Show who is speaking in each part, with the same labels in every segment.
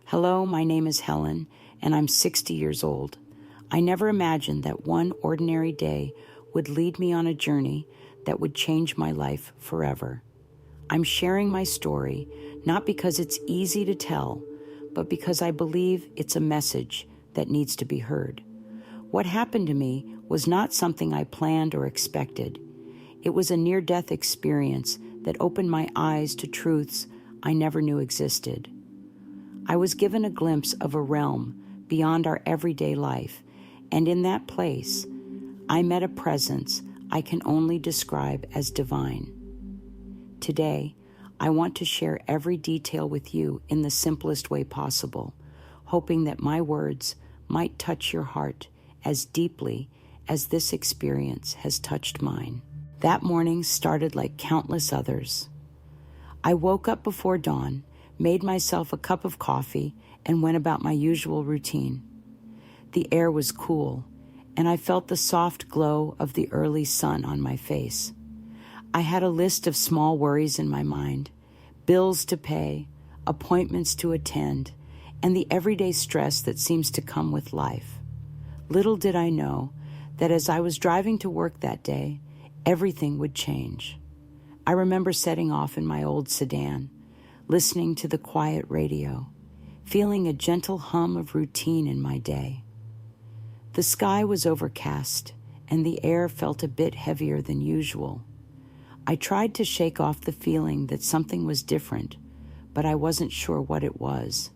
Speaker 1: Hello, my name is Helen, and I'm 60 years old. I never imagined that one ordinary day would lead me on a journey that would change my life forever. I'm sharing my story not because it's easy to tell, but because I believe it's a message that needs to be heard. What happened to me was not something I planned or expected. It was a near-death experience that opened my eyes to truths I never knew existed. I was given a glimpse of a realm beyond our everyday life, and in that place, I met a presence I can only describe as divine. Today, I want to share every detail with you in the simplest way possible, hoping that my words might touch your heart as deeply as this experience has touched mine. That morning started like countless others. I woke up before dawn, made myself a cup of coffee, and went about my usual routine. The air was cool, and I felt the soft glow of the early sun on my face. I had a list of small worries in my mind, bills to pay, appointments to attend, and the everyday stress that seems to come with life. Little did I know that as I was driving to work that day, everything would change. I remember setting off in my old sedan, listening to the quiet radio, feeling a gentle hum of routine in my day. The sky was overcast, and the air felt a bit heavier than usual. I tried to shake off the feeling that something was different, but I wasn't sure what it was.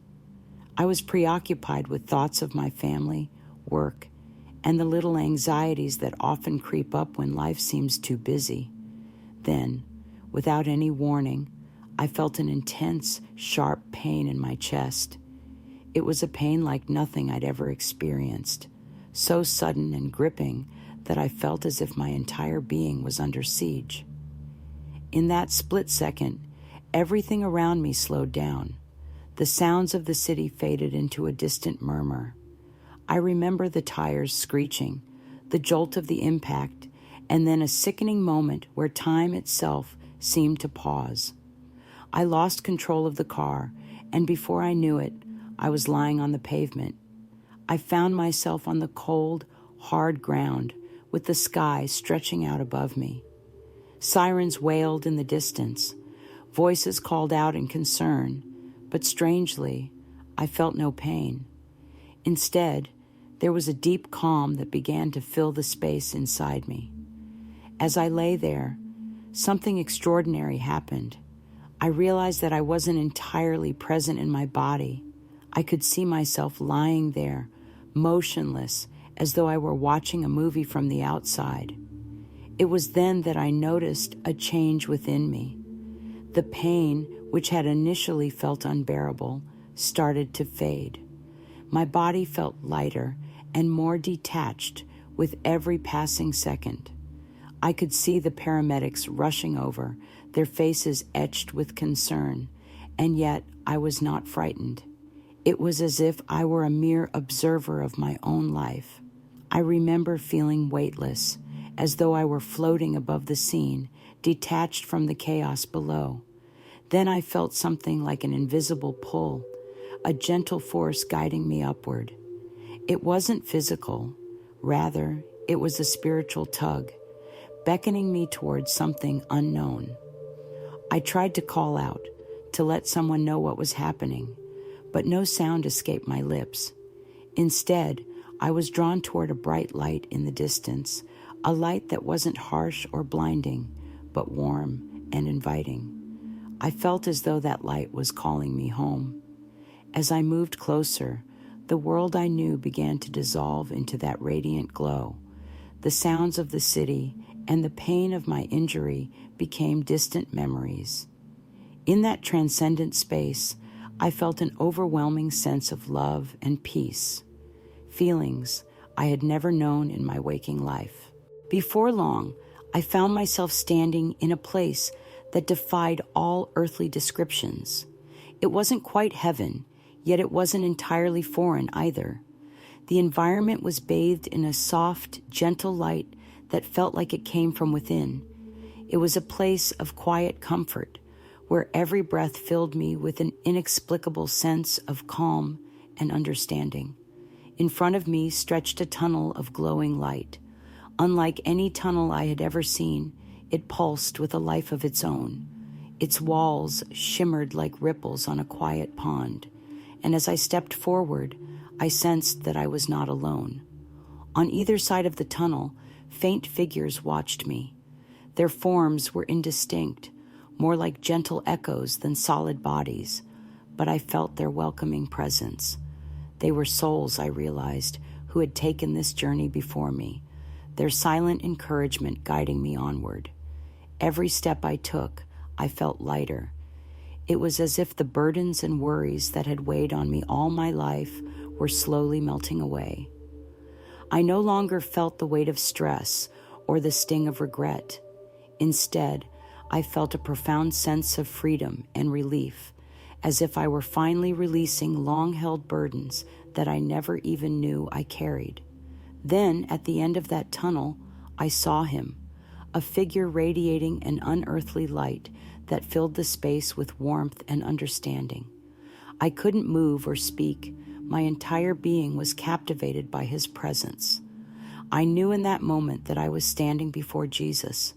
Speaker 1: I was preoccupied with thoughts of my family, work, and the little anxieties that often creep up when life seems too busy. Then, without any warning, I felt an intense, sharp pain in my chest. It was a pain like nothing I'd ever experienced, so sudden and gripping that I felt as if my entire being was under siege. In that split second, everything around me slowed down. The sounds of the city faded into a distant murmur. I remember the tires screeching, the jolt of the impact, and then a sickening moment where time itself seemed to pause. I lost control of the car, and before I knew it, I was lying on the pavement. I found myself on the cold, hard ground, with the sky stretching out above me. Sirens wailed in the distance. Voices called out in concern, but strangely, I felt no pain. Instead, there was a deep calm that began to fill the space inside me. As I lay there, something extraordinary happened. I realized that I wasn't entirely present in my body. I could see myself lying there, motionless, as though I were watching a movie from the outside. It was then that I noticed a change within me. The pain, which had initially felt unbearable, started to fade. My body felt lighter and more detached with every passing second. I could see the paramedics rushing over, their faces etched with concern, and yet I was not frightened. It was as if I were a mere observer of my own life. I remember feeling weightless, as though I were floating above the scene, detached from the chaos below. Then I felt something like an invisible pull, a gentle force guiding me upward. It wasn't physical. Rather, it was a spiritual tug, beckoning me towards something unknown. I tried to call out, to let someone know what was happening, but no sound escaped my lips. Instead, I was drawn toward a bright light in the distance, a light that wasn't harsh or blinding, but warm and inviting. I felt as though that light was calling me home. As I moved closer, the world I knew began to dissolve into that radiant glow. The sounds of the city and the pain of my injury became distant memories. In that transcendent space, I felt an overwhelming sense of love and peace, feelings I had never known in my waking life. Before long, I found myself standing in a place that defied all earthly descriptions. It wasn't quite heaven, yet it wasn't entirely foreign either. The environment was bathed in a soft, gentle light that felt like it came from within. It was a place of quiet comfort, where every breath filled me with an inexplicable sense of calm and understanding. In front of me stretched a tunnel of glowing light. Unlike any tunnel I had ever seen, it pulsed with a life of its own. Its walls shimmered like ripples on a quiet pond, and as I stepped forward, I sensed that I was not alone. On either side of the tunnel, faint figures watched me. Their forms were indistinct, more like gentle echoes than solid bodies, but I felt their welcoming presence. They were souls, I realized, who had taken this journey before me, their silent encouragement guiding me onward. Every step I took, I felt lighter. It was as if the burdens and worries that had weighed on me all my life were slowly melting away. I no longer felt the weight of stress or the sting of regret. Instead, I felt a profound sense of freedom and relief, as if I were finally releasing long-held burdens that I never even knew I carried. Then, at the end of that tunnel, I saw him, a figure radiating an unearthly light that filled the space with warmth and understanding. I couldn't move or speak. My entire being was captivated by his presence. I knew in that moment that I was standing before Jesus.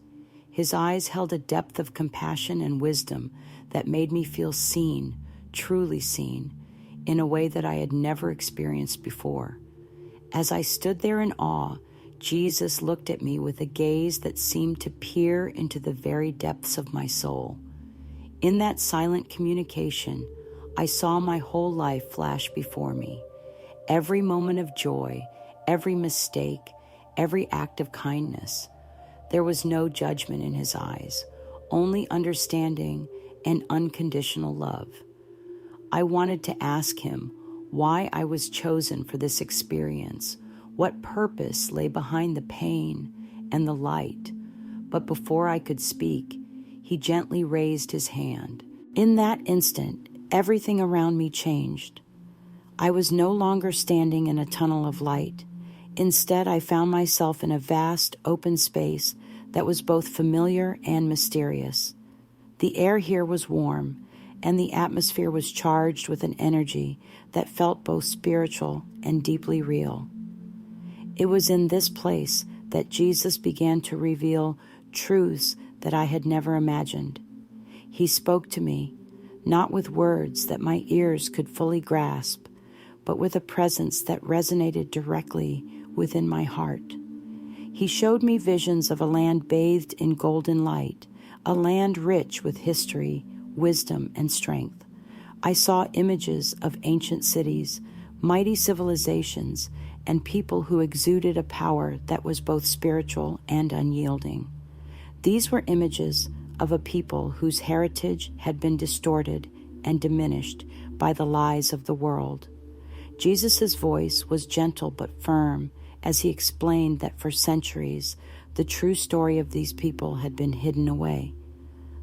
Speaker 1: His eyes held a depth of compassion and wisdom that made me feel seen, truly seen, in a way that I had never experienced before. As I stood there in awe, Jesus looked at me with a gaze that seemed to peer into the very depths of my soul. In that silent communication, I saw my whole life flash before me. Every moment of joy, every mistake, every act of kindness. There was no judgment in his eyes, only understanding and unconditional love. I wanted to ask him why I was chosen for this experience, what purpose lay behind the pain and the light. But before I could speak, he gently raised his hand. In that instant, everything around me changed. I was no longer standing in a tunnel of light. Instead, I found myself in a vast, open space that was both familiar and mysterious. The air here was warm, and the atmosphere was charged with an energy that felt both spiritual and deeply real. It was in this place that Jesus began to reveal truths that I had never imagined. He spoke to me, not with words that my ears could fully grasp, but with a presence that resonated directly within my heart. He showed me visions of a land bathed in golden light, a land rich with history, wisdom, and strength. I saw images of ancient cities, mighty civilizations, and people who exuded a power that was both spiritual and unyielding. These were images of a people whose heritage had been distorted and diminished by the lies of the world. Jesus' voice was gentle but firm as he explained that for centuries, the true story of these people had been hidden away.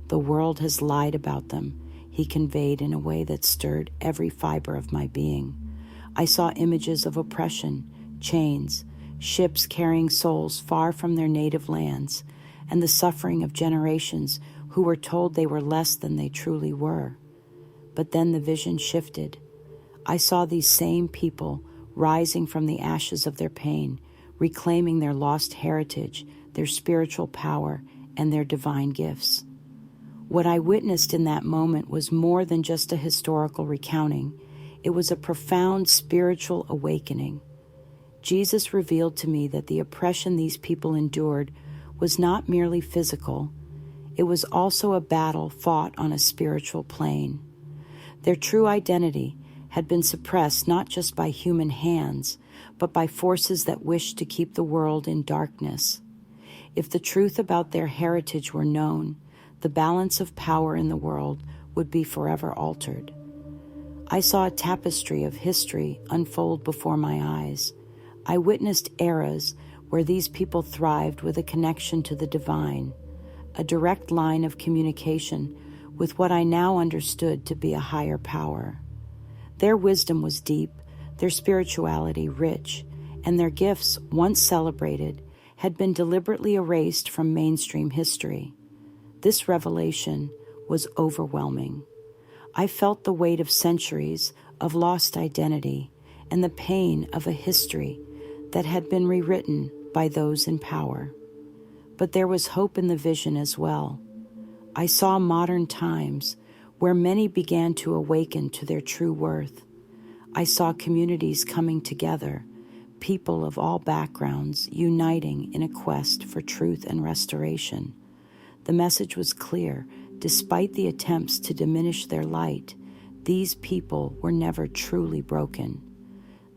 Speaker 1: The world has lied about them, he conveyed in a way that stirred every fiber of my being. I saw images of oppression, chains, ships carrying souls far from their native lands, and the suffering of generations who were told they were less than they truly were. But then the vision shifted. I saw these same people rising from the ashes of their pain, reclaiming their lost heritage, their spiritual power, and their divine gifts. What I witnessed in that moment was more than just a historical recounting. It was a profound spiritual awakening. Jesus revealed to me that the oppression these people endured was not merely physical. It was also a battle fought on a spiritual plane. Their true identity had been suppressed not just by human hands, but by forces that wished to keep the world in darkness. If the truth about their heritage were known, the balance of power in the world would be forever altered. I saw a tapestry of history unfold before my eyes. I witnessed eras where these people thrived with a connection to the divine, a direct line of communication with what I now understood to be a higher power. Their wisdom was deep, their spirituality rich, and their gifts, once celebrated, had been deliberately erased from mainstream history. This revelation was overwhelming. I felt the weight of centuries of lost identity and the pain of a history that had been rewritten by those in power. But there was hope in the vision as well. I saw modern times where many began to awaken to their true worth. I saw communities coming together, people of all backgrounds uniting in a quest for truth and restoration. The message was clear. Despite the attempts to diminish their light, these people were never truly broken.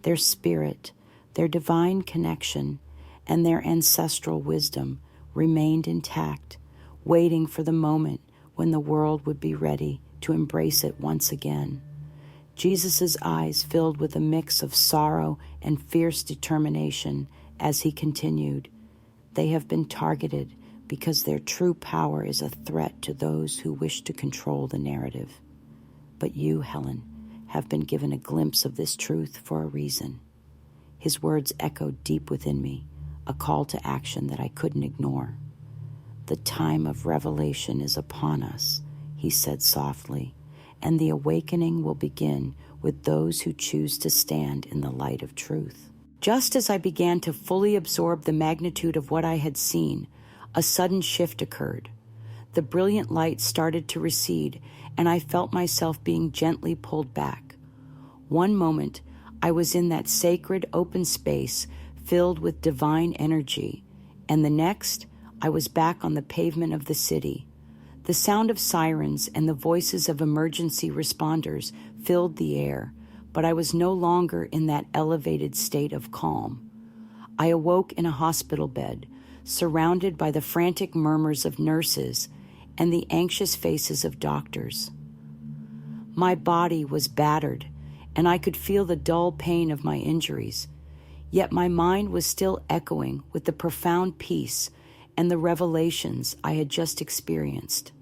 Speaker 1: Their spirit, their divine connection, and their ancestral wisdom remained intact, waiting for the moment when the world would be ready to embrace it once again. Jesus' eyes filled with a mix of sorrow and fierce determination as he continued, "They have been targeted because their true power is a threat to those who wish to control the narrative. But you, Helen, have been given a glimpse of this truth for a reason." His words echoed deep within me, a call to action that I couldn't ignore. "The time of revelation is upon us," he said softly, "and the awakening will begin with those who choose to stand in the light of truth." Just as I began to fully absorb the magnitude of what I had seen, a sudden shift occurred. The brilliant light started to recede, and I felt myself being gently pulled back. One moment, I was in that sacred open space filled with divine energy, and the next, I was back on the pavement of the city. The sound of sirens and the voices of emergency responders filled the air, but I was no longer in that elevated state of calm. I awoke in a hospital bed, surrounded by the frantic murmurs of nurses and the anxious faces of doctors. My body was battered, and I could feel the dull pain of my injuries, yet my mind was still echoing with the profound peace and the revelations I had just experienced.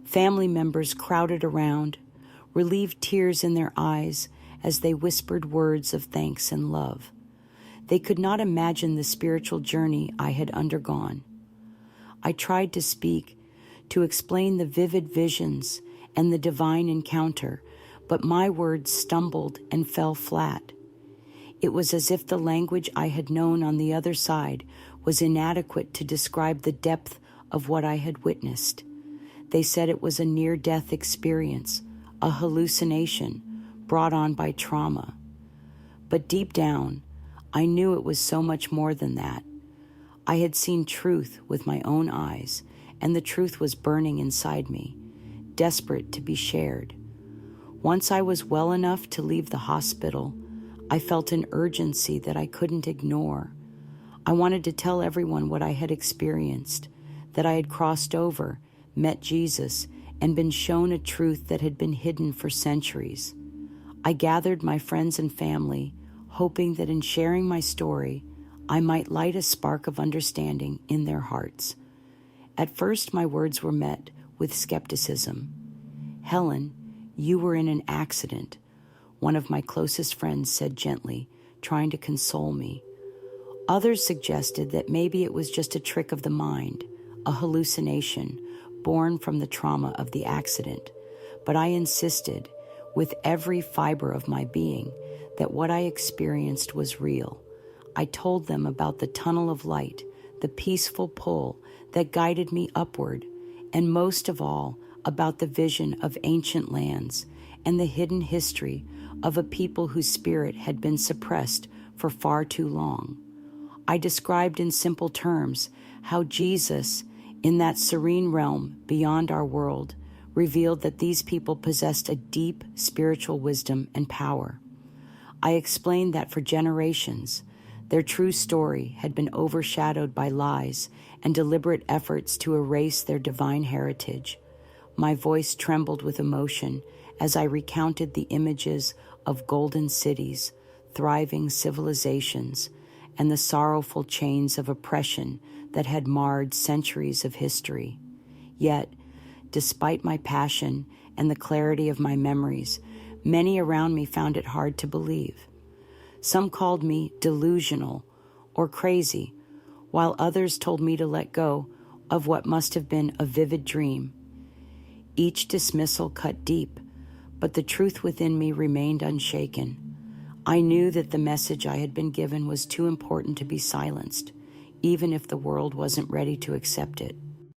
Speaker 1: Family members crowded around, relieved tears in their eyes as they whispered words of thanks and love. They could not imagine the spiritual journey I had undergone. I tried to speak, to explain the vivid visions and the divine encounter, but my words stumbled and fell flat. It was as if the language I had known on the other side was inadequate to describe the depth of what I had witnessed. They said it was a near-death experience, a hallucination brought on by trauma. But deep down, I knew it was so much more than that. I had seen truth with my own eyes, and the truth was burning inside me, desperate to be shared. Once I was well enough to leave the hospital, I felt an urgency that I couldn't ignore. I wanted to tell everyone what I had experienced, that I had crossed over, met Jesus, and been shown a truth that had been hidden for centuries. I gathered my friends and family, hoping that in sharing my story, I might light a spark of understanding in their hearts. At first, my words were met with skepticism. "Helen, you were in an accident," one of my closest friends said gently, trying to console me. Others suggested that maybe it was just a trick of the mind, a hallucination born from the trauma of the accident. But I insisted, with every fiber of my being, that what I experienced was real. I told them about the tunnel of light, the peaceful pull that guided me upward, and most of all, about the vision of ancient lands and the hidden history of a people whose spirit had been suppressed for far too long. I described in simple terms how Jesus, in that serene realm beyond our world, revealed that these people possessed a deep spiritual wisdom and power. I explained that for generations, their true story had been overshadowed by lies and deliberate efforts to erase their divine heritage. My voice trembled with emotion as I recounted the images of golden cities, thriving civilizations, and the sorrowful chains of oppression that had marred centuries of history. Yet, despite my passion and the clarity of my memories, many around me found it hard to believe. Some called me delusional or crazy, while others told me to let go of what must have been a vivid dream. Each dismissal cut deep, but the truth within me remained unshaken. I knew that the message I had been given was too important to be silenced, even if the world wasn't ready to accept it.